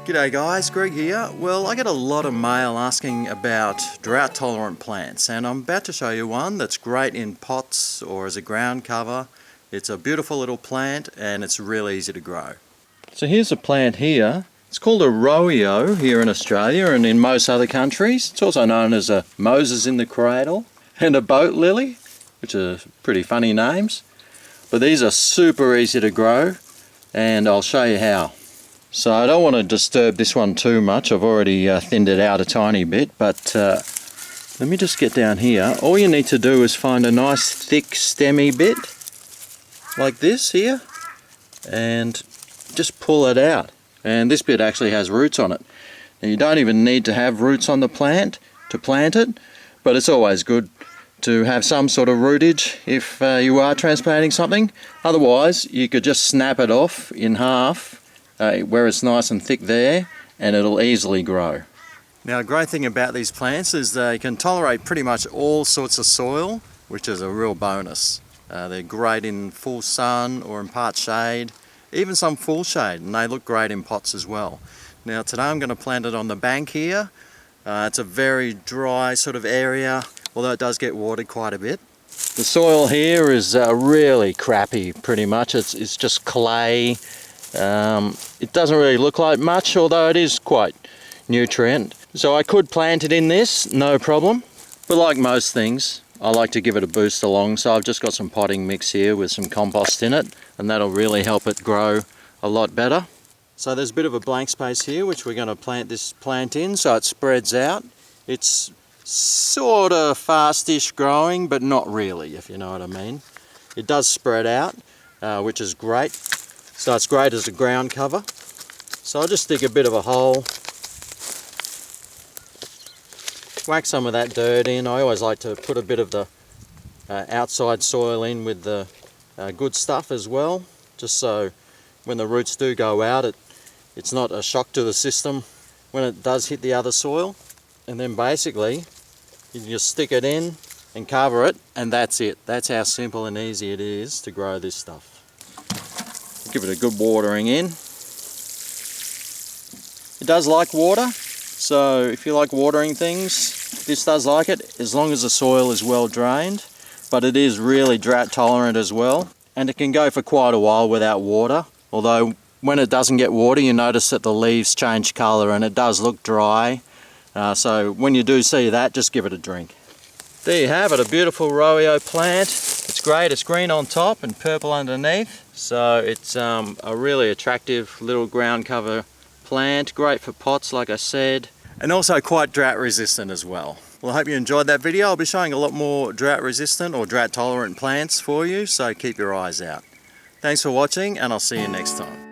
G'day guys, Greg here. Well, I get a lot of mail asking about drought tolerant plants, and I'm about to show you one that's great in pots or as a ground cover. It's a beautiful little plant and it's really easy to grow. So here's a plant here. It's called a Rhoeo here in Australia and in most other countries. It's also known as a Moses in the cradle and a boat lily, which are pretty funny names. But these are super easy to grow and I'll show you how. So I don't want to disturb this one too much. I've already thinned it out a tiny bit, but let me just get down here. All you need to do is find a nice thick stemmy bit like this here and just pull it out. And this bit actually has roots on it. Now you don't even need to have roots on the plant to plant it, but it's always good to have some sort of rootage if you are transplanting something. Otherwise you could just snap it off in half where it's nice and thick there, and it'll easily grow. Now, the great thing about these plants is they can tolerate pretty much all sorts of soil, which is a real bonus. They're great in full sun or in part shade, even some full shade, and they look great in pots as well. Now today I'm going to plant it on the bank here. It's a very dry sort of area, although it does get watered quite a bit. The soil here is really crappy pretty much. It's just clay. It doesn't really look like much, although it is quite nutrient. So I could plant it in this, no problem. But like most things, I like to give it a boost along. So I've just got some potting mix here with some compost in it, and that'll really help it grow a lot better. So there's a bit of a blank space here, which we're going to plant this plant in so it spreads out. It's sort of fastish growing, but not really, if you know what I mean. It does spread out, which is great. So it's great as a ground cover. So I'll just dig a bit of a hole, whack some of that dirt in. I always like to put a bit of the outside soil in with the good stuff as well, just so when the roots do go out it's not a shock to the system when it does hit the other soil. And then basically you can just stick it in and cover it, and that's it. That's how simple and easy it is to grow this stuff. Give it a good watering in. It does like water, so if you like watering things, this does like it, as long as the soil is well drained. But it is really drought tolerant as well, and it can go for quite a while without water. Although when it doesn't get water, you notice that the leaves change colour and it does look dry. So when you do see that, just give it a drink. There you have it, a beautiful Rhoeo plant. It's great, it's green on top and purple underneath. So it's a really attractive little ground cover plant, great for pots like I said, and also quite drought resistant as well. Well, I hope you enjoyed that video. I'll be showing a lot more drought resistant or drought tolerant plants for you, so keep your eyes out. Thanks for watching, and I'll see you next time.